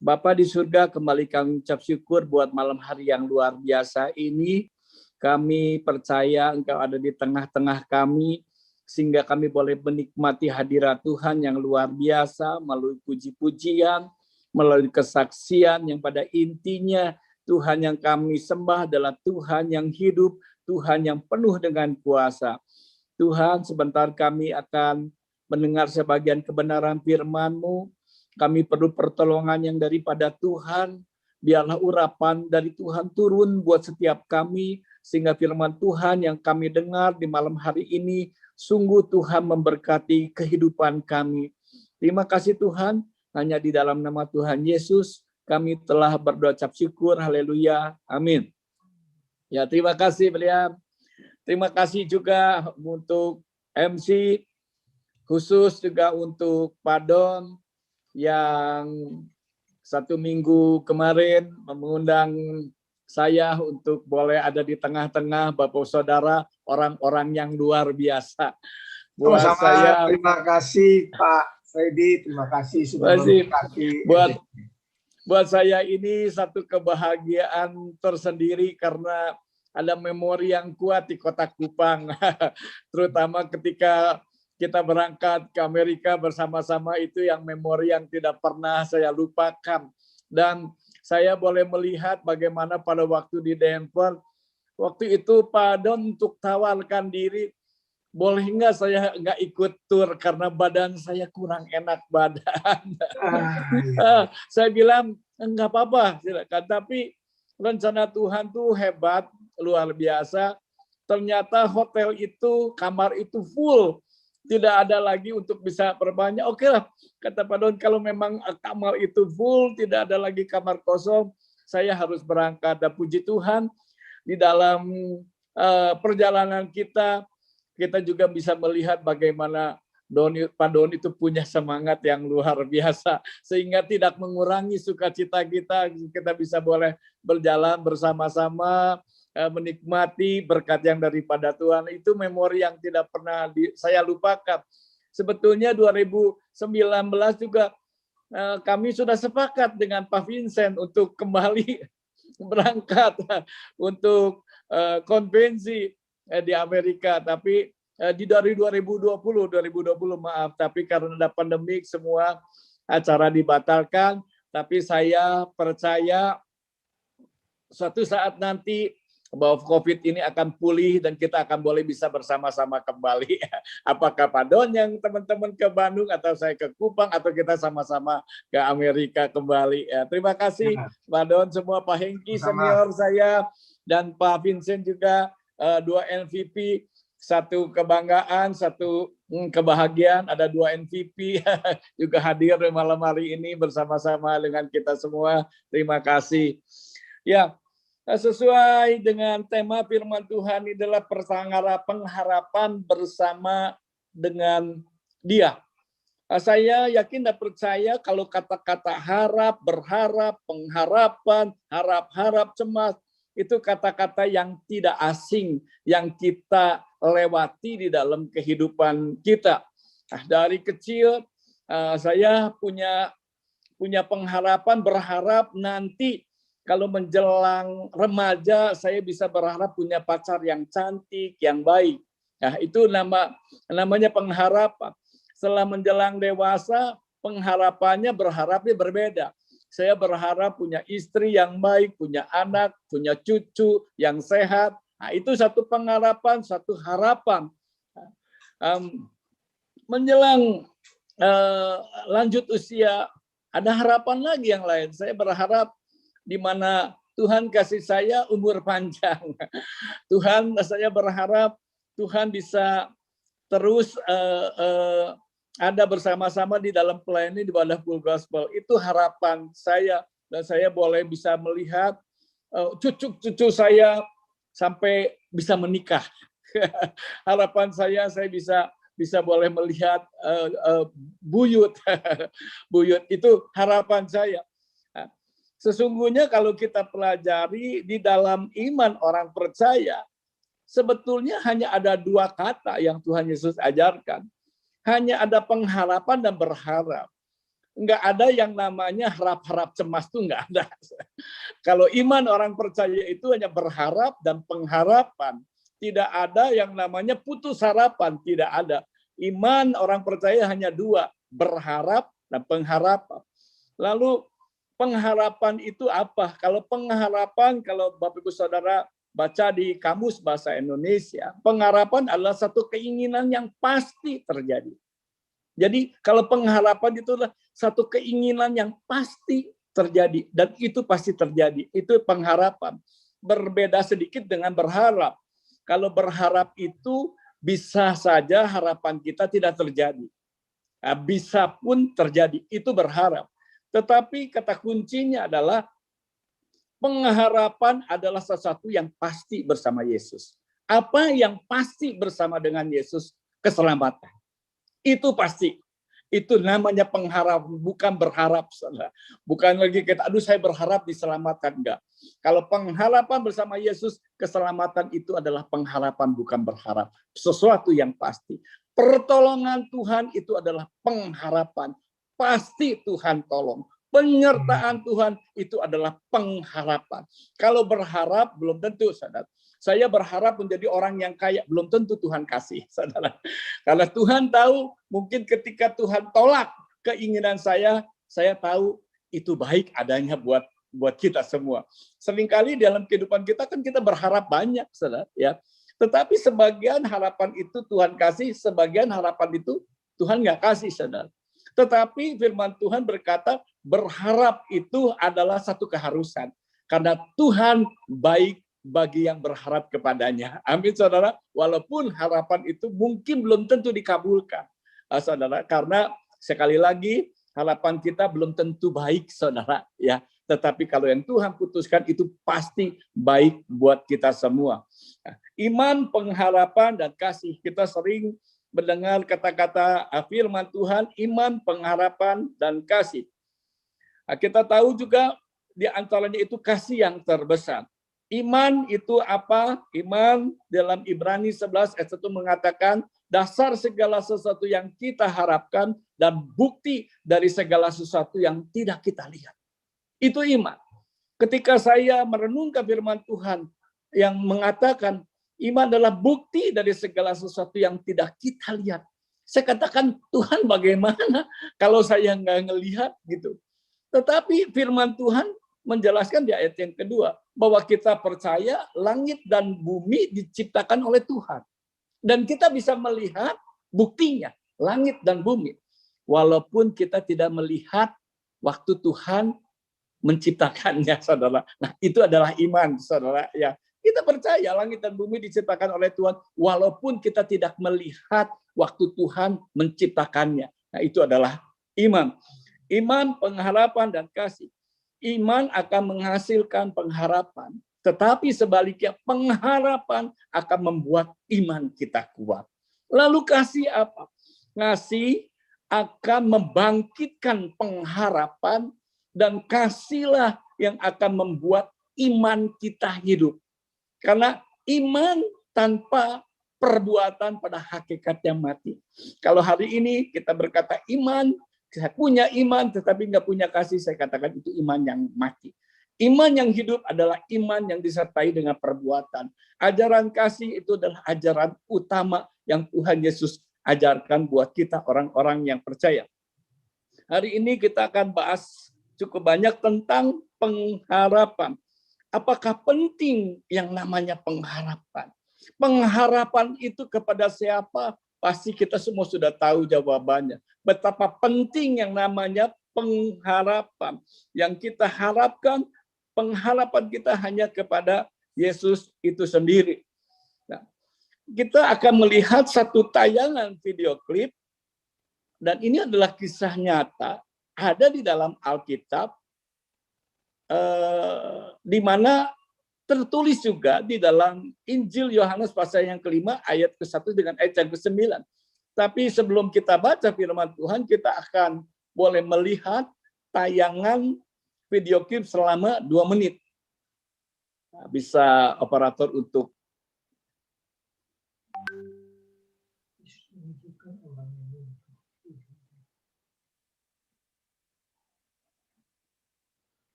Bapa di surga, kembali kami ucap syukur buat malam hari yang luar biasa ini. Kami percaya Engkau ada di tengah-tengah kami, sehingga kami boleh menikmati hadirat Tuhan yang luar biasa melalui puji-pujian, melalui kesaksian yang pada intinya Tuhan yang kami sembah adalah Tuhan yang hidup, Tuhan yang penuh dengan kuasa. Tuhan, sebentar kami akan mendengar sebagian kebenaran firman-Mu. Kami perlu pertolongan yang daripada Tuhan. Biarlah urapan dari Tuhan turun buat setiap kami, sehingga firman Tuhan yang kami dengar di malam hari ini, sungguh Tuhan memberkati kehidupan kami. Terima kasih Tuhan, hanya di dalam nama Tuhan Yesus, kami telah berdoa ucap syukur, haleluya, amin. Ya, terima kasih Beliau. Terima kasih juga untuk MC, khusus juga untuk Pak Don yang 1 minggu kemarin mengundang saya untuk boleh ada di tengah-tengah Bapak Saudara, orang-orang yang luar biasa. Buat saya, terima kasih Pak Freddy, terima kasih sudah memberkati. Buat saya ini satu kebahagiaan tersendiri karena ada memori yang kuat di Kota Kupang, terutama ketika kita berangkat ke Amerika bersama-sama, itu yang memori yang tidak pernah saya lupakan. Dan saya boleh melihat bagaimana pada waktu di Denver, waktu itu Pak Don untuk tawarkan diri, boleh nggak saya nggak ikut tur karena badan saya kurang enak badan. Saya bilang nggak apa-apa, silakan. Tapi rencana Tuhan tuh hebat, luar biasa. Ternyata hotel itu, kamar itu full. Tidak ada lagi untuk bisa berbanyak. Oke lah, kata Pak Don, kalau memang kamar itu full, tidak ada lagi kamar kosong, saya harus berangkat. Dan puji Tuhan, di dalam perjalanan kita juga bisa melihat bagaimana Pak Doni itu punya semangat yang luar biasa, sehingga tidak mengurangi sukacita kita bisa boleh berjalan bersama-sama, menikmati berkat yang daripada Tuhan. Itu memori yang tidak pernah saya lupakan. Sebetulnya 2019 juga kami sudah sepakat dengan Pak Vincent untuk kembali berangkat untuk konvensi di Amerika, tapi dari 2020 maaf, tapi karena ada pandemik semua acara dibatalkan. Tapi saya percaya suatu saat nanti bahwa COVID ini akan pulih dan kita akan boleh bisa bersama-sama kembali. Apakah Pak Don yang teman-teman ke Bandung, atau saya ke Kupang, atau kita sama-sama ke Amerika kembali. Ya, terima kasih Pak Don semua, Pak Hengki senior saya, dan Pak Vincent juga, 2 MVP, satu kebanggaan, satu kebahagiaan, ada 2 MVP juga hadir malam hari ini bersama-sama dengan kita semua. Terima kasih. Ya, sesuai dengan tema firman Tuhan ini adalah pengharapan bersama dengan Dia. Saya yakin dan percaya kalau kata-kata harap, berharap, pengharapan, harap-harap, cemas, itu kata-kata yang tidak asing, yang kita lewati di dalam kehidupan kita. Dari kecil saya punya pengharapan, berharap nanti kalau menjelang remaja saya bisa berharap punya pacar yang cantik, yang baik. Nah, itu namanya pengharapan. Setelah menjelang dewasa, pengharapannya, berharapnya berbeda. Saya berharap punya istri yang baik, punya anak, punya cucu yang sehat. Nah, itu satu pengharapan, satu harapan. Menjelang lanjut usia, ada harapan lagi yang lain. Saya berharap di mana Tuhan kasih saya umur panjang. Tuhan, saya berharap Tuhan bisa terus ada bersama-sama di dalam pelayanan di Wadah Full Gospel. Itu harapan saya, dan saya boleh bisa melihat cucu-cucu saya sampai bisa menikah. Harapan saya bisa boleh melihat buyut. Buyut itu harapan saya. Sesungguhnya kalau kita pelajari di dalam iman orang percaya, sebetulnya hanya ada 2 kata yang Tuhan Yesus ajarkan. Hanya ada pengharapan dan berharap. nggak ada yang namanya harap-harap cemas tuh nggak ada. Kalau iman orang percaya itu hanya berharap dan pengharapan. Tidak ada yang namanya putus harapan, tidak ada. Iman orang percaya hanya dua, berharap dan pengharapan. Lalu pengharapan itu apa? Kalau pengharapan, kalau Bapak Ibu Saudara baca di Kamus Bahasa Indonesia, pengharapan adalah satu keinginan yang pasti terjadi. Jadi kalau pengharapan itu adalah satu keinginan yang pasti terjadi, dan itu pasti terjadi. Itu pengharapan. Berbeda sedikit dengan berharap. Kalau berharap itu bisa saja harapan kita tidak terjadi. Bisa pun terjadi, itu berharap. Tetapi kata kuncinya adalah pengharapan adalah sesuatu yang pasti bersama Yesus. Apa yang pasti bersama dengan Yesus? Keselamatan. Itu pasti. Itu namanya pengharapan, bukan berharap. Bukan lagi kita, aduh saya berharap diselamatkan. Enggak. Kalau pengharapan bersama Yesus, keselamatan itu adalah pengharapan, bukan berharap. Sesuatu yang pasti. Pertolongan Tuhan itu adalah pengharapan. Pasti Tuhan tolong. Penyertaan Tuhan itu adalah pengharapan. Kalau berharap, belum tentu, saudara. Saya berharap menjadi orang yang kaya, belum tentu Tuhan kasih, saudara. Karena Tuhan tahu, mungkin ketika Tuhan tolak keinginan saya tahu itu baik adanya buat kita semua. Seringkali dalam kehidupan kita kan kita berharap banyak, saudara, ya. Tetapi sebagian harapan itu Tuhan kasih, sebagian harapan itu Tuhan nggak kasih, saudara. Tetapi firman Tuhan berkata, berharap itu adalah satu keharusan. Karena Tuhan baik bagi yang berharap kepadanya. Amin, saudara. Walaupun harapan itu mungkin belum tentu dikabulkan, saudara. Karena sekali lagi, harapan kita belum tentu baik, saudara. Ya, tetapi kalau yang Tuhan putuskan itu pasti baik buat kita semua. Iman, pengharapan, dan kasih. Kita sering mendengar kata-kata firman Tuhan, iman, pengharapan, dan kasih. Kita tahu juga di antaranya itu kasih yang terbesar. Iman itu apa? Iman dalam Ibrani 11 ayat 1 mengatakan dasar segala sesuatu yang kita harapkan dan bukti dari segala sesuatu yang tidak kita lihat. Itu iman. Ketika saya merenungkan firman Tuhan yang mengatakan iman adalah bukti dari segala sesuatu yang tidak kita lihat. Saya katakan, Tuhan bagaimana kalau saya nggak ngelihat gitu. Tetapi firman Tuhan menjelaskan di ayat yang kedua, bahwa kita percaya langit dan bumi diciptakan oleh Tuhan. Dan kita bisa melihat buktinya, langit dan bumi. Walaupun kita tidak melihat waktu Tuhan menciptakannya, saudara. Nah, itu adalah iman, saudara. Ya, kita percaya langit dan bumi diciptakan oleh Tuhan, walaupun kita tidak melihat waktu Tuhan menciptakannya. Nah, itu adalah iman. Iman, pengharapan, dan kasih. Iman akan menghasilkan pengharapan, tetapi sebaliknya pengharapan akan membuat iman kita kuat. Lalu kasih apa? Kasih akan membangkitkan pengharapan, dan kasihlah yang akan membuat iman kita hidup. Karena iman tanpa perbuatan pada hakikatnya mati. Kalau hari ini kita berkata iman, saya punya iman tetapi nggak punya kasih, saya katakan itu iman yang mati. Iman yang hidup adalah iman yang disertai dengan perbuatan. Ajaran kasih itu adalah ajaran utama yang Tuhan Yesus ajarkan buat kita orang-orang yang percaya. Hari ini kita akan bahas cukup banyak tentang pengharapan. Apakah penting yang namanya pengharapan? Pengharapan itu kepada siapa? Pasti kita semua sudah tahu jawabannya. Betapa penting yang namanya pengharapan. Yang kita harapkan, pengharapan kita hanya kepada Yesus itu sendiri. Nah, kita akan melihat satu tayangan video klip, dan ini adalah kisah nyata, ada di dalam Alkitab, di mana tertulis juga di dalam Injil Yohanes pasal yang kelima ayat ke-1 dengan ayat yang ke-9. Tapi sebelum kita baca firman Tuhan, kita akan boleh melihat tayangan video klip selama 2 menit. Nah, bisa operator untuk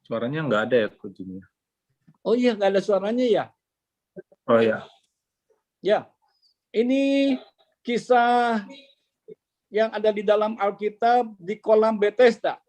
Suaranya nggak ada ya, kuncinya. Oh iya, nggak ada suaranya ya? Oh ya. Ya, ini kisah yang ada di dalam Alkitab di kolam Bethesda.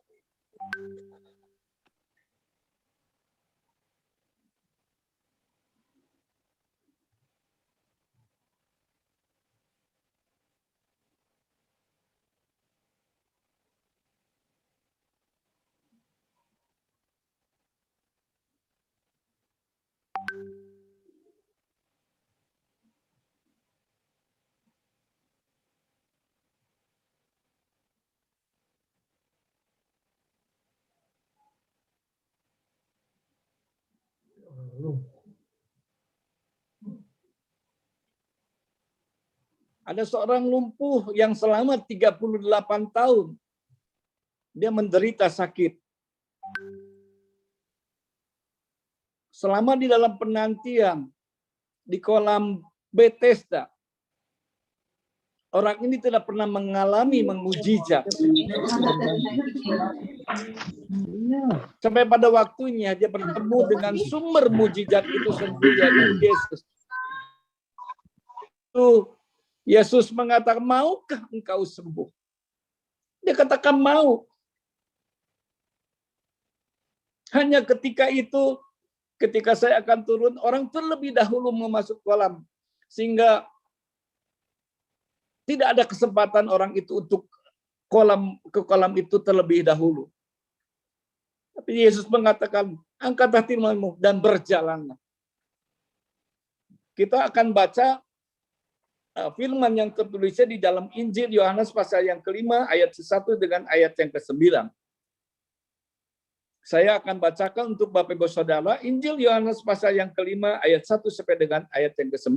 Ada seorang lumpuh yang selama 38 tahun dia menderita sakit. Selama di dalam penantian di kolam Bethesda, orang ini tidak pernah mengalami mukjizat. Sampai pada waktunya dia bertemu dengan sumber mukjizat itu sendiri, yaitu Yesus. Yesus mengatakan, maukah engkau sembuh? Dia katakan mau. Hanya ketika itu, ketika saya akan turun, orang terlebih dahulu memasuk kolam. Sehingga tidak ada kesempatan orang itu untuk ke kolam itu terlebih dahulu. Tapi Yesus mengatakan, angkatlah tilammu dan berjalanlah. Kita akan baca firman yang tertulisnya di dalam Injil Yohanes pasal yang ke-5 ayat 1 dengan ayat yang ke-9. Saya akan bacakan untuk Bapak Ibu Saudara Injil Yohanes pasal yang ke-5 ayat 1 sampai dengan ayat yang ke-9.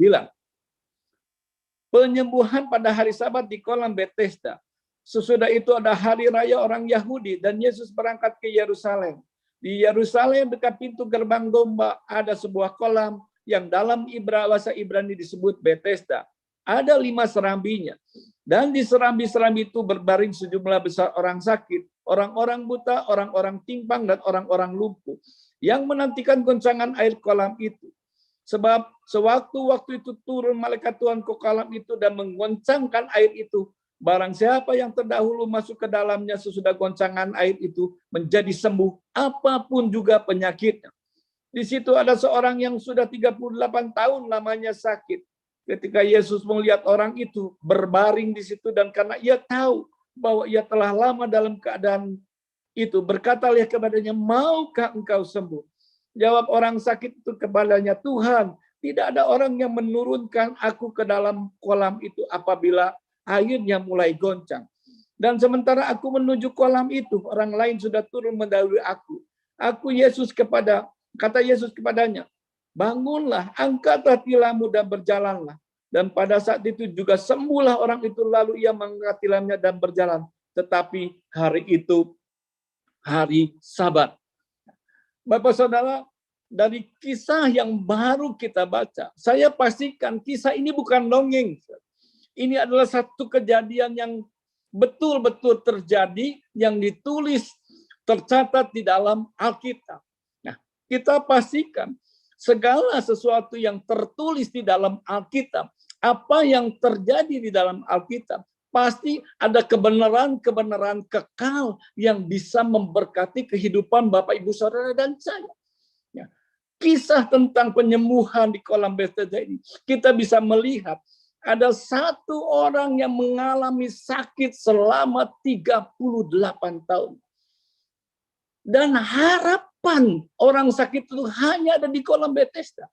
Penyembuhan pada hari Sabat di kolam Bethesda. Sesudah itu ada hari raya orang Yahudi dan Yesus berangkat ke Yerusalem. Di Yerusalem dekat pintu gerbang domba ada sebuah kolam yang dalam bahasa Ibrani disebut Bethesda. Ada 5 serambinya. Dan di serambi-serambi itu berbaring sejumlah besar orang sakit, orang-orang buta, orang-orang timpang, dan orang-orang lumpuh, yang menantikan goncangan air kolam itu. Sebab sewaktu-waktu itu turun malaikat Tuhan ke kolam itu dan menggoncangkan air itu. Barang siapa yang terdahulu masuk ke dalamnya sesudah goncangan air itu menjadi sembuh, apapun juga penyakitnya. Di situ ada seorang yang sudah 38 tahun lamanya sakit. Ketika Yesus melihat orang itu berbaring di situ dan karena ia tahu bahwa ia telah lama dalam keadaan itu, berkatalah kepadanya, maukah engkau sembuh? Jawab orang sakit itu kepadanya, Tuhan, tidak ada orang yang menurunkan aku ke dalam kolam itu apabila airnya mulai goncang. Dan sementara aku menuju kolam itu, orang lain sudah turun mendahului aku. Kata Yesus kepadanya, bangunlah, angkatlah tilammu dan berjalanlah. Dan pada saat itu juga sembuhlah orang itu, lalu ia mengangkat tilamnya dan berjalan. Tetapi hari itu hari Sabat. Bapak Saudara, dari kisah yang baru kita baca, saya pastikan kisah ini bukan dongeng. Ini adalah satu kejadian yang betul-betul terjadi, yang ditulis, tercatat di dalam Alkitab. Nah, kita pastikan segala sesuatu yang tertulis di dalam Alkitab, apa yang terjadi di dalam Alkitab, pasti ada kebenaran-kebenaran kekal yang bisa memberkati kehidupan Bapak, Ibu, Saudara, dan saya. Ya. Kisah tentang penyembuhan di kolam Bethesda ini, kita bisa melihat ada satu orang yang mengalami sakit selama 38 tahun. Dan harapan orang sakit itu hanya ada di kolam Bethesda.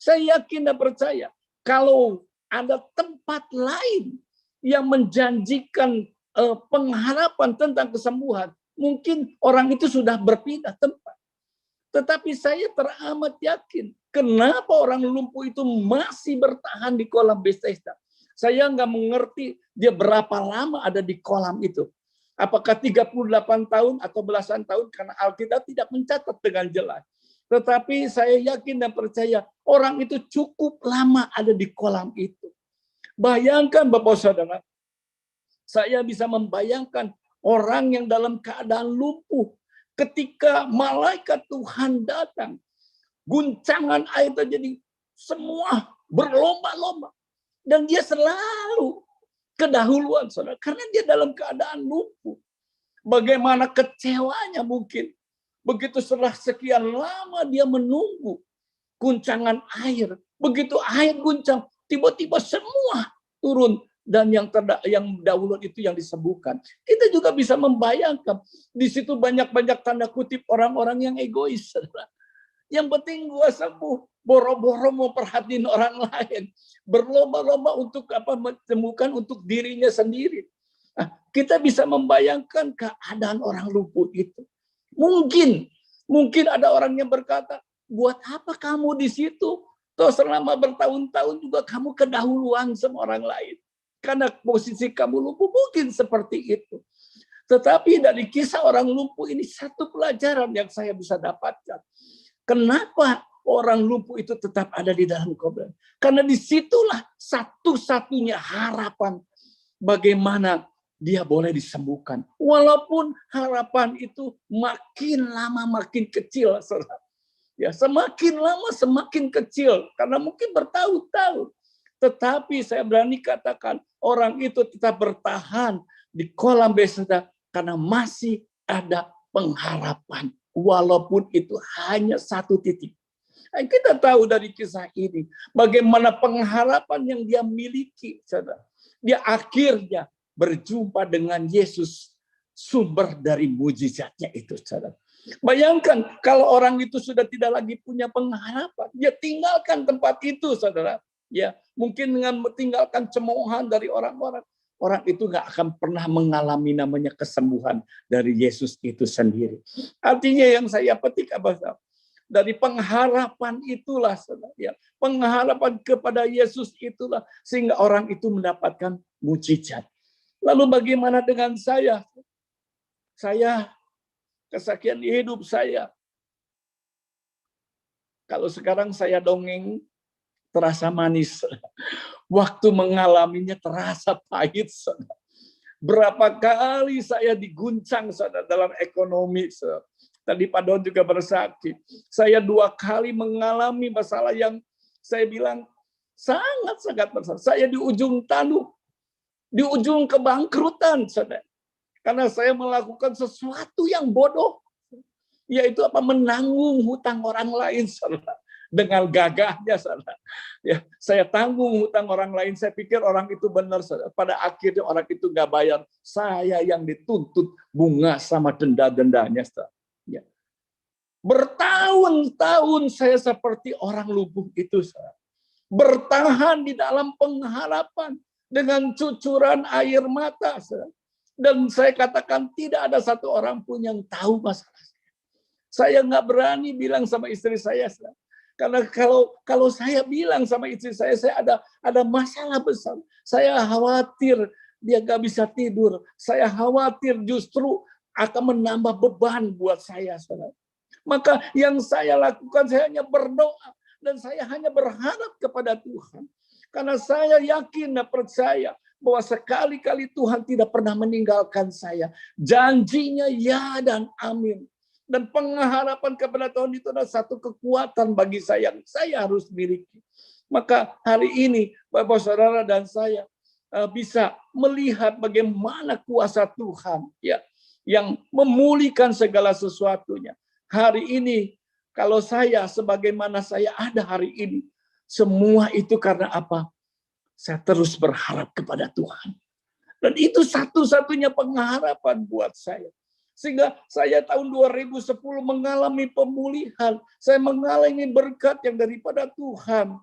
Saya yakin dan percaya, kalau ada tempat lain yang menjanjikan pengharapan tentang kesembuhan, mungkin orang itu sudah berpindah tempat. Tetapi saya teramat yakin, kenapa orang lumpuh itu masih bertahan di kolam Bethesda. Saya nggak mengerti dia berapa lama ada di kolam itu. Apakah 38 tahun atau belasan tahun, karena Alkitab tidak mencatat dengan jelas. Tetapi saya yakin dan percaya orang itu cukup lama ada di kolam itu. Bayangkan Bapak Saudara, Saya bisa membayangkan orang yang dalam keadaan lumpuh ketika malaikat Tuhan datang. Guncangan air terjadi, semua berlomba-lomba. Dan dia selalu kedahuluan, saudara. Karena dia dalam keadaan lumpuh. Bagaimana kecewanya mungkin. Begitu setelah sekian lama dia menunggu guncangan air. Begitu air guncang, tiba-tiba semua turun. Dan yang dahulu itu yang disembuhkan. Kita juga bisa membayangkan. Di situ banyak-banyak tanda kutip orang-orang yang egois, saudara. Yang penting gua sembuh. Boro-boro mau perhatiin orang lain. Berlomba-lomba untuk menemukan untuk dirinya sendiri. Nah, kita bisa membayangkan keadaan orang lumpuh itu. Mungkin ada orang yang berkata, buat apa kamu di situ? Toh selama bertahun-tahun juga kamu kedahuluan sama orang lain. Karena posisi kamu lumpuh mungkin seperti itu. Tetapi dari kisah orang lumpuh ini satu pelajaran yang saya bisa dapatkan. Kenapa orang lumpuh itu tetap ada di dalam kubur? Karena disitulah satu-satunya harapan bagaimana dia boleh disembuhkan. Walaupun harapan itu makin lama makin kecil, saudara. Ya, semakin lama semakin kecil karena mungkin bertahun-tahun. Tetapi saya berani katakan orang itu tetap bertahan di kolam Bethesda karena masih ada pengharapan. Walaupun itu hanya satu titik. Kita tahu dari kisah ini bagaimana pengharapan yang dia miliki. Saudara. Dia akhirnya berjumpa dengan Yesus, sumber dari mujizatnya itu. Saudara. Bayangkan kalau orang itu sudah tidak lagi punya pengharapan, dia tinggalkan tempat itu, saudara. Ya, mungkin dengan meninggalkan cemoohan dari orang-orang, orang itu nggak akan pernah mengalami namanya kesembuhan dari Yesus itu sendiri. Artinya yang saya petik apa? Dari pengharapan itulah, saudara. Ya, pengharapan kepada Yesus itulah sehingga orang itu mendapatkan mujizat. Lalu bagaimana dengan saya? Saya kesaksian hidup saya. Kalau sekarang saya dongeng terasa manis. Waktu mengalaminya terasa pahit. Berapa kali saya diguncang dalam ekonomi. Tadi Pak Don juga bersaksi. Saya 2 kali mengalami masalah yang saya bilang sangat-sangat besar. Saya di ujung tanduk. Di ujung kebangkrutan. Karena saya melakukan sesuatu yang bodoh. Yaitu menanggung hutang orang lain. Dengan gagahnya. Ya, saya tanggung hutang orang lain. Saya pikir orang itu benar. Pada akhirnya orang itu nggak bayar. Saya yang dituntut bunga sama denda-dendanya. Ya. Bertahun-tahun saya seperti orang lumpuh itu. Bertahan di dalam pengharapan. Dengan cucuran air mata. Dan saya katakan tidak ada satu orang pun yang tahu masalah saya nggak berani bilang sama istri saya. Karena kalau saya bilang sama istri saya ada masalah besar. Saya khawatir dia nggak bisa tidur. Saya khawatir justru akan menambah beban buat saya. Maka yang saya lakukan, saya hanya berdoa. Dan saya hanya berharap kepada Tuhan. Karena saya yakin dan percaya bahwa sekali-kali Tuhan tidak pernah meninggalkan saya. Janjinya ya dan amin. Dan pengharapan kepada Tuhan itu adalah satu kekuatan bagi saya yang saya harus miliki. Maka hari ini Bapak Saudara dan saya bisa melihat bagaimana kuasa Tuhan ya yang memulihkan segala sesuatunya. Hari ini kalau saya sebagaimana saya ada hari ini, semua itu karena apa? Saya terus berharap kepada Tuhan. Dan itu satu-satunya pengharapan buat saya. Sehingga saya tahun 2010 mengalami pemulihan. Saya mengalami berkat yang daripada Tuhan.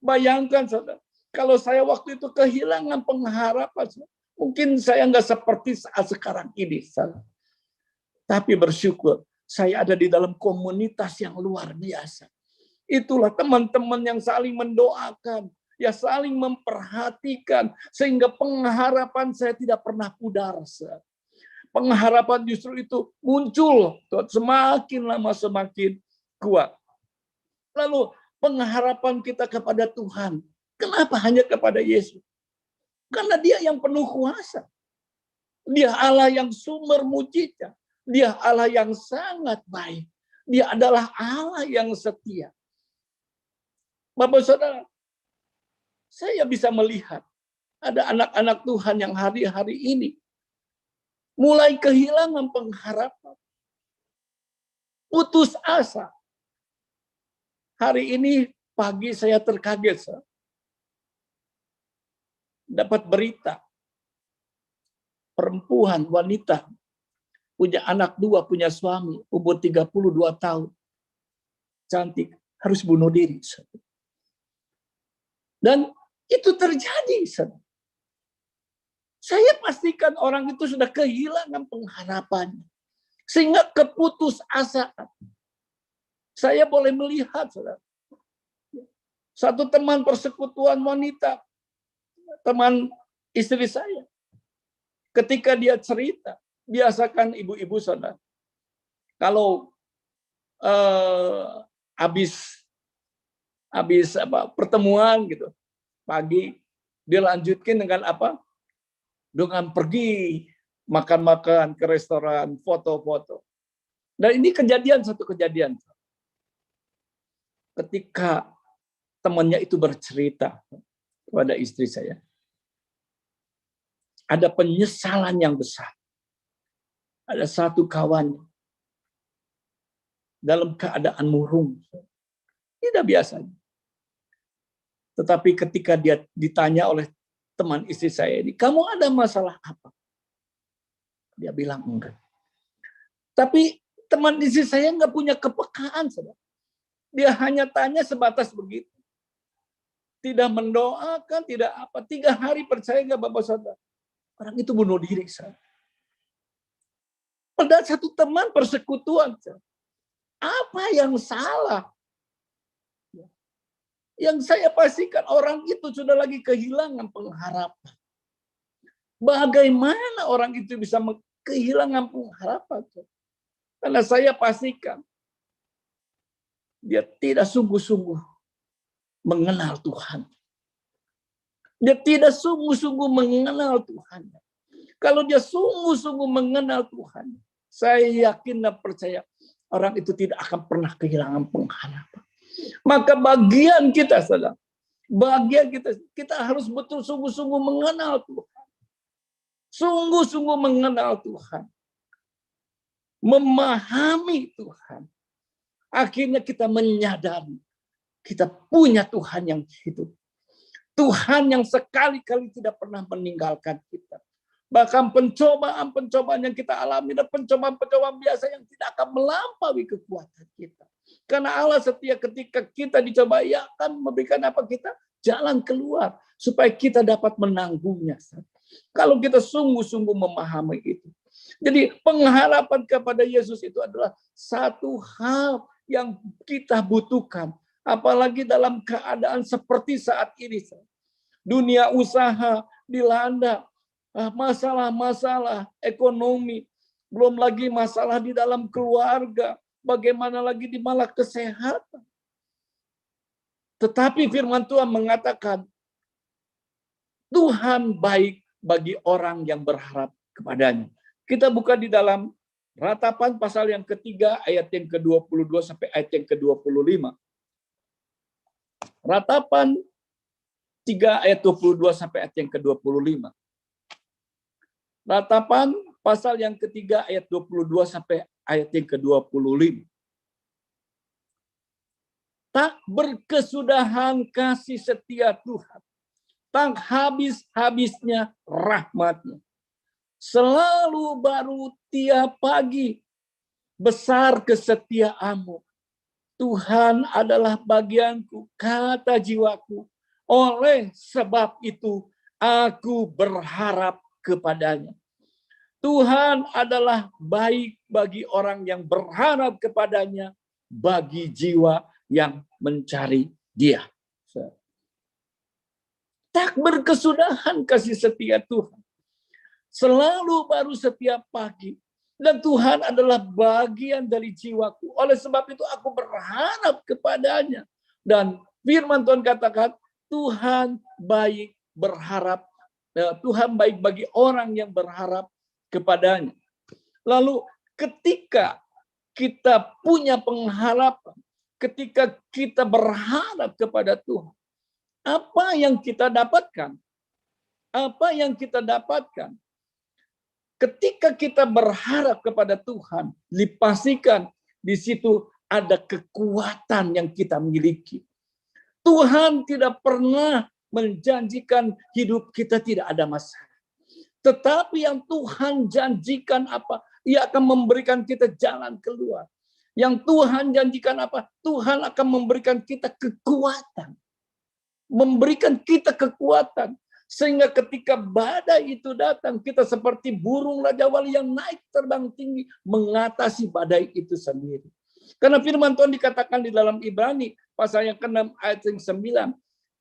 Bayangkan, saudara, kalau saya waktu itu kehilangan pengharapan, mungkin saya nggak seperti saat sekarang ini. Saudara. Tapi bersyukur, saya ada di dalam komunitas yang luar biasa. Itulah teman-teman yang saling mendoakan, ya saling memperhatikan, sehingga pengharapan saya tidak pernah pudar. Pengharapan justru itu muncul semakin lama semakin kuat. Lalu pengharapan kita kepada Tuhan. Kenapa hanya kepada Yesus? Karena Dia yang penuh kuasa. Dia Allah yang sumber mujizat. Dia Allah yang sangat baik. Dia adalah Allah yang setia. Bapak Saudara, saya bisa melihat ada anak-anak Tuhan yang hari-hari ini mulai kehilangan pengharapan. Putus asa. Hari ini pagi saya terkaget. Dapat berita. Perempuan, wanita, punya anak 2, punya suami, umur 32 tahun. Cantik, harus bunuh diri. Dan itu terjadi. Saya pastikan orang itu sudah kehilangan pengharapannya. Sehingga keputus asaan. Saya boleh melihat, saudara. Satu teman persekutuan wanita, teman istri saya. Ketika dia cerita, biasakan ibu-ibu saudara, kalau habis pertemuan gitu, pagi dia lanjutkan dengan apa? Dengan pergi makan-makan ke restoran, foto-foto. Dan ini satu kejadian. Ketika temannya itu bercerita kepada istri saya, ada penyesalan yang besar. Ada satu kawan dalam keadaan murung. Tidak biasa. Tetapi ketika dia ditanya oleh teman istri saya ini, kamu ada masalah apa? Dia bilang enggak. Tapi teman istri saya enggak punya kepekaan. Saudara. Dia hanya tanya sebatas begitu. Tidak mendoakan, tidak apa. 3 hari percaya enggak Bapak Saudara? Orang itu bunuh diri. Padahal satu teman persekutuan. Apa yang salah? Yang saya pastikan orang itu sudah lagi kehilangan pengharapan. Bagaimana orang itu bisa kehilangan pengharapan? Karena saya pastikan dia tidak sungguh-sungguh mengenal Tuhan. Dia tidak sungguh-sungguh mengenal Tuhan. Kalau dia sungguh-sungguh mengenal Tuhan, saya yakin dan percaya orang itu tidak akan pernah kehilangan pengharapan. Maka bagian kita, saudara, bagian kita harus betul sungguh-sungguh mengenal Tuhan. Sungguh-sungguh mengenal Tuhan. Memahami Tuhan. Akhirnya kita menyadari kita punya Tuhan yang hidup. Tuhan yang sekali-kali tidak pernah meninggalkan kita. Bahkan pencobaan-pencobaan yang kita alami dan pencobaan-pencobaan biasa yang tidak akan melampaui kekuatan kita. Karena Allah setia ketika kita dicoba, ia akan memberikan apa kita? Jalan keluar. Supaya kita dapat menanggungnya. Kalau kita sungguh-sungguh memahami itu. Jadi pengharapan kepada Yesus itu adalah satu hal yang kita butuhkan. Apalagi dalam keadaan seperti saat ini. Dunia usaha dilanda masalah-masalah ekonomi. Belum lagi masalah di dalam keluarga. Bagaimana lagi di masalah kesehatan. Tetapi firman Tuhan mengatakan, Tuhan baik bagi orang yang berharap kepadanya. Kita buka di dalam Ratapan pasal yang ketiga, ayat yang ke-22 sampai ayat yang ke-25. Ratapan 3 ayat 22 sampai ayat yang ke-25. Ratapan pasal yang ketiga ayat 22 sampai ayat yang ke-25. Tak berkesudahan kasih setia Tuhan. Tak habis-habisnya rahmat-Nya. Selalu baru tiap pagi. Besar kesetiaan-Mu. Tuhan adalah bagianku, kata jiwaku. Oleh sebab itu, aku berharap kepadanya. Tuhan adalah baik bagi orang yang berharap kepadanya, bagi jiwa yang mencari Dia. Tak berkesudahan kasih setia Tuhan. Selalu baru setiap pagi. Dan Tuhan adalah bagian dari jiwaku. Oleh sebab itu aku berharap kepadanya. Dan firman Tuhan katakan, Tuhan baik berharap. Tuhan baik bagi orang yang berharap kepadanya. Lalu ketika kita punya pengharapan, ketika kita berharap kepada Tuhan, apa yang kita dapatkan? Apa yang kita dapatkan? Ketika kita berharap kepada Tuhan, dipastikan di situ ada kekuatan yang kita miliki. Tuhan tidak pernah menjanjikan hidup kita tidak ada masalah. Tetapi yang Tuhan janjikan apa? Ia akan memberikan kita jalan keluar. Yang Tuhan janjikan apa? Tuhan akan memberikan kita kekuatan. Memberikan kita kekuatan. Sehingga ketika badai itu datang, kita seperti burung Raja Wali yang naik terbang tinggi, mengatasi badai itu sendiri. Karena firman Tuhan dikatakan di dalam Ibrani, pasal yang ke-6 ayat yang 9.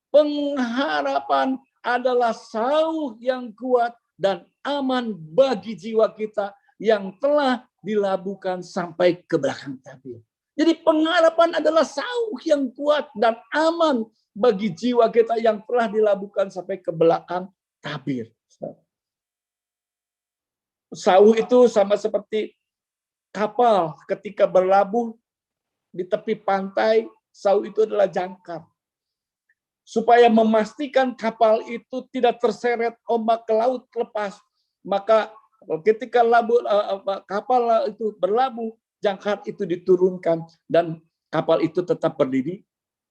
Pengharapan adalah sauh yang kuat dan aman bagi jiwa kita yang telah dilabuhkan sampai ke belakang tabir. Jadi pengharapan adalah sauh yang kuat dan aman bagi jiwa kita yang telah dilabuhkan sampai ke belakang tabir. Sauh itu sama seperti kapal ketika berlabuh di tepi pantai, sauh itu adalah jangkar. Supaya memastikan kapal itu tidak terseret ombak ke laut lepas, maka ketika kapal itu berlabuh, jangkar itu diturunkan dan kapal itu tetap berdiri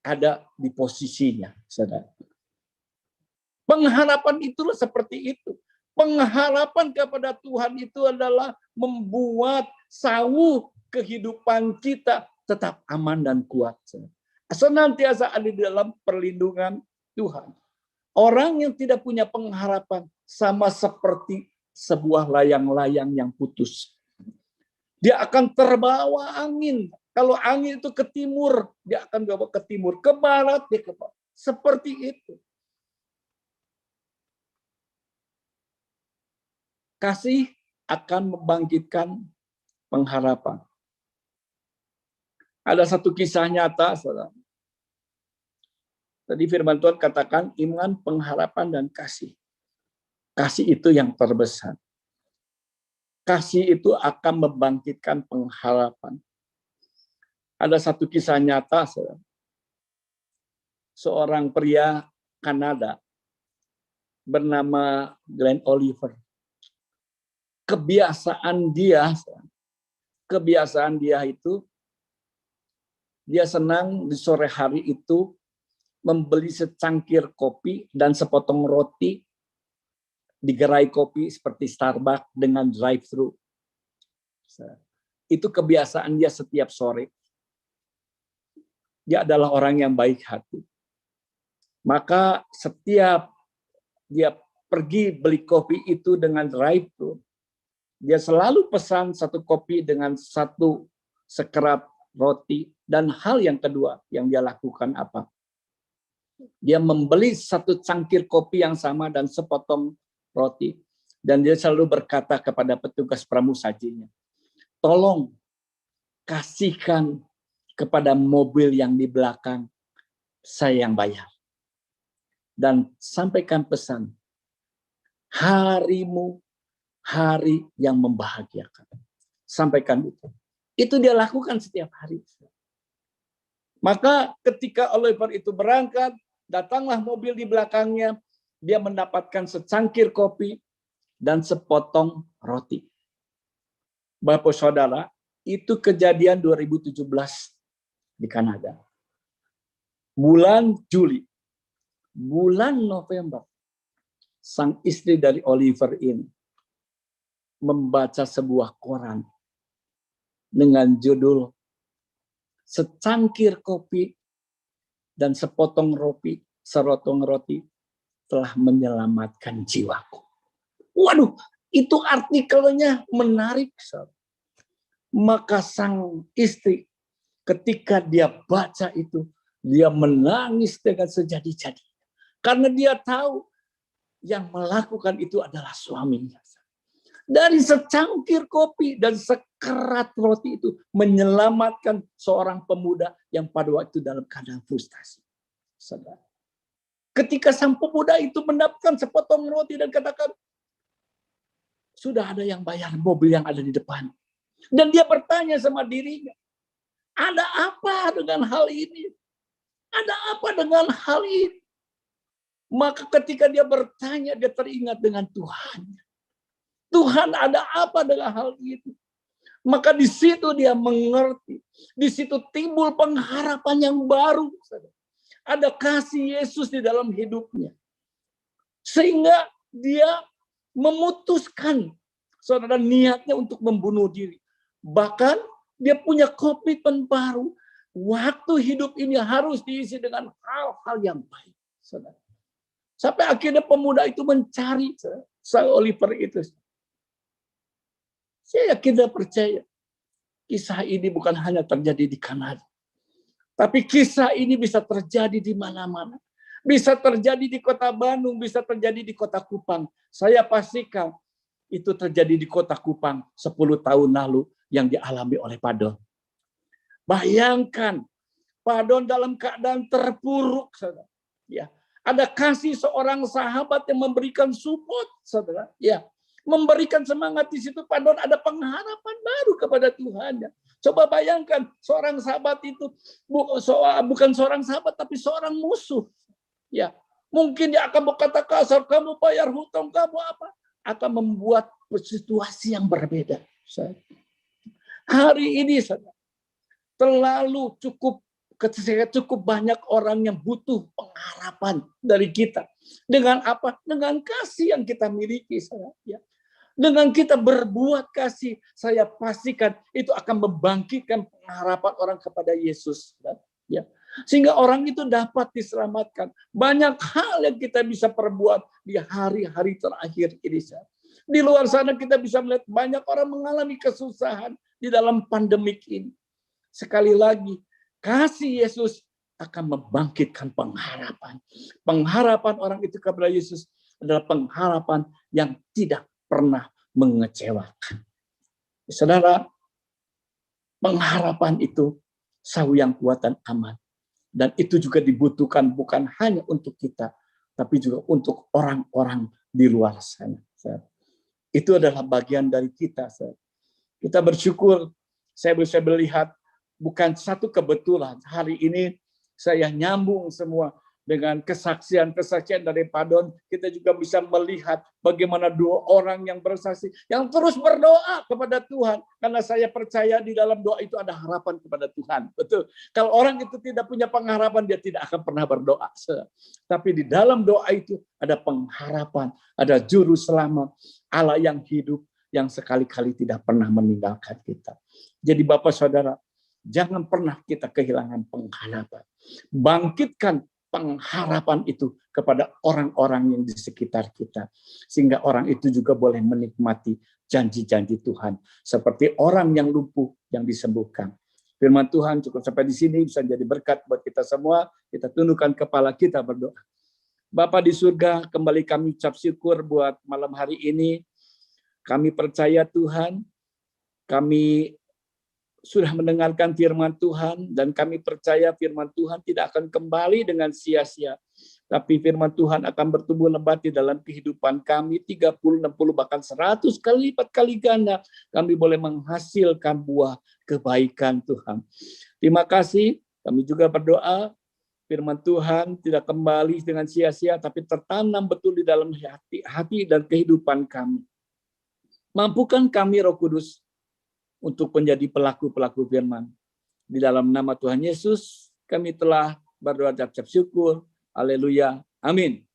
ada di posisinya, saudara. Pengharapan itulah seperti itu. Pengharapan kepada Tuhan itu adalah membuat sauh kehidupan kita tetap aman dan kuat. Senantiasa ada di dalam perlindungan Tuhan. Orang yang tidak punya pengharapan sama seperti sebuah layang-layang yang putus. Dia akan terbawa angin. Kalau angin itu ke timur, dia akan bawa ke timur. Ke barat, dia ke barat. Seperti itu. Kasih akan membangkitkan pengharapan. Ada satu kisah nyata, saudara. Tadi firman Tuhan katakan iman, pengharapan, dan kasih. Kasih itu yang terbesar. Kasih itu akan membangkitkan pengharapan. Ada satu kisah nyata, saudara. Seorang pria Kanada bernama Glenn Oliver. Kebiasaan dia itu, dia senang di sore hari itu membeli secangkir kopi dan sepotong roti di gerai kopi seperti Starbucks dengan drive-thru. Itu kebiasaan dia setiap sore. Dia adalah orang yang baik hati. Maka setiap dia pergi beli kopi itu dengan drive-thru, dia selalu pesan satu kopi dengan satu sekerat roti. Dan hal yang kedua yang dia lakukan apa? Dia membeli satu cangkir kopi yang sama dan sepotong roti. Dan dia selalu berkata kepada petugas pramusajinya, tolong kasihkan kepada mobil yang di belakang, saya yang bayar. Dan sampaikan pesan, harimu hari yang membahagiakan. Sampaikan itu. Itu dia lakukan setiap hari. Maka ketika Oliver itu berangkat, datanglah mobil di belakangnya, dia mendapatkan secangkir kopi dan sepotong roti. Bapak Saudara, itu kejadian 2017 di Kanada. Bulan Juli, bulan November, sang istri dari Oliver ini membaca sebuah koran dengan judul secangkir kopi dan sepotong roti, serotong roti telah menyelamatkan jiwaku. Waduh, itu artikelnya menarik. Maka sang istri ketika dia baca itu, dia menangis dengan sejadi-jadi. Karena dia tahu yang melakukan itu adalah suaminya. Dari secangkir kopi dan sekerat roti itu menyelamatkan seorang pemuda yang pada waktu itu dalam keadaan frustasi. Saudara. Ketika sang pemuda itu mendapatkan sepotong roti dan katakan, sudah ada yang bayar mobil yang ada di depan. Dan dia bertanya sama dirinya, ada apa dengan hal ini? Ada apa dengan hal ini? Maka ketika dia bertanya, dia teringat dengan Tuhan. Tuhan, ada apa dengan hal itu? Maka di situ dia mengerti. Di situ timbul pengharapan yang baru. Ada kasih Yesus di dalam hidupnya. Sehingga dia memutuskan, saudara, niatnya untuk membunuh diri. Bahkan dia punya komitmen baru. Waktu hidup ini harus diisi dengan hal-hal yang baik. Saudara. Sampai akhirnya pemuda itu mencari sang Oliver itu. Saya yakin dan percaya kisah ini bukan hanya terjadi di Kanada. Tapi kisah ini bisa terjadi di mana-mana. Bisa terjadi di kota Bandung, bisa terjadi di kota Kupang. Saya pastikan itu terjadi di kota Kupang 10 tahun lalu yang dialami oleh Padon. Bayangkan, Padon dalam keadaan terpuruk, saudara. Ya, ada kasih seorang sahabat yang memberikan support, saudara. Ya, memberikan semangat di situ. Padon ada pengharapan baru kepada Tuhan. Coba bayangkan, seorang sahabat itu bukan seorang sahabat, tapi seorang musuh. Ya, mungkin dia akan berkata kasar, kamu bayar hutang, kamu apa? Akan membuat situasi yang berbeda. Hari ini, saudara, terlalu cukup banyak orang yang butuh pengharapan dari kita. Dengan apa? Dengan kasih yang kita miliki. Ya. Dengan kita berbuat kasih, saya pastikan itu akan membangkitkan pengharapan orang kepada Yesus. Ya. Sehingga orang itu dapat diselamatkan. Banyak hal yang kita bisa perbuat di hari-hari terakhir ini. Di luar sana kita bisa melihat banyak orang mengalami kesusahan di dalam pandemik ini. Sekali lagi, kasih Yesus akan membangkitkan pengharapan. Pengharapan orang itu kepada Yesus adalah pengharapan yang tidak pernah mengecewakan. Saudara, pengharapan itu sahu yang kuat dan aman. Dan itu juga dibutuhkan bukan hanya untuk kita, tapi juga untuk orang-orang di luar sana. Itu adalah bagian dari kita. Kita bersyukur, saya bisa melihat bukan satu kebetulan. Hari ini saya nyambung semua dengan kesaksian-kesaksian dari Padon. Kita juga bisa melihat bagaimana 2 orang yang bersaksi, yang terus berdoa kepada Tuhan. Karena saya percaya di dalam doa itu ada harapan kepada Tuhan. Betul. Kalau orang itu tidak punya pengharapan, dia tidak akan pernah berdoa. Tapi di dalam doa itu ada pengharapan, ada juru selamat, Allah yang hidup, yang sekali-kali tidak pernah meninggalkan kita. Jadi Bapak Saudara, jangan pernah kita kehilangan pengharapan. Bangkitkan pengharapan itu kepada orang-orang yang di sekitar kita. Sehingga orang itu juga boleh menikmati janji-janji Tuhan. Seperti orang yang lumpuh yang disembuhkan. Firman Tuhan cukup sampai di sini, bisa jadi berkat buat kita semua. Kita tundukkan kepala kita berdoa. Bapa di surga, kembali kami ucap syukur buat malam hari ini. Kami percaya Tuhan, kami sudah mendengarkan firman Tuhan, dan kami percaya firman Tuhan tidak akan kembali dengan sia-sia. Tapi firman Tuhan akan bertumbuh lebat di dalam kehidupan kami, 30, 60, bahkan 100 kali lipat kali ganda. Kami boleh menghasilkan buah kebaikan Tuhan. Terima kasih, kami juga berdoa, firman Tuhan tidak kembali dengan sia-sia, tapi tertanam betul di dalam hati dan kehidupan kami. Mampukan kami Roh Kudus untuk menjadi pelaku-pelaku firman. Di dalam nama Tuhan Yesus, kami telah berdoa ucap syukur. Haleluya. Amin.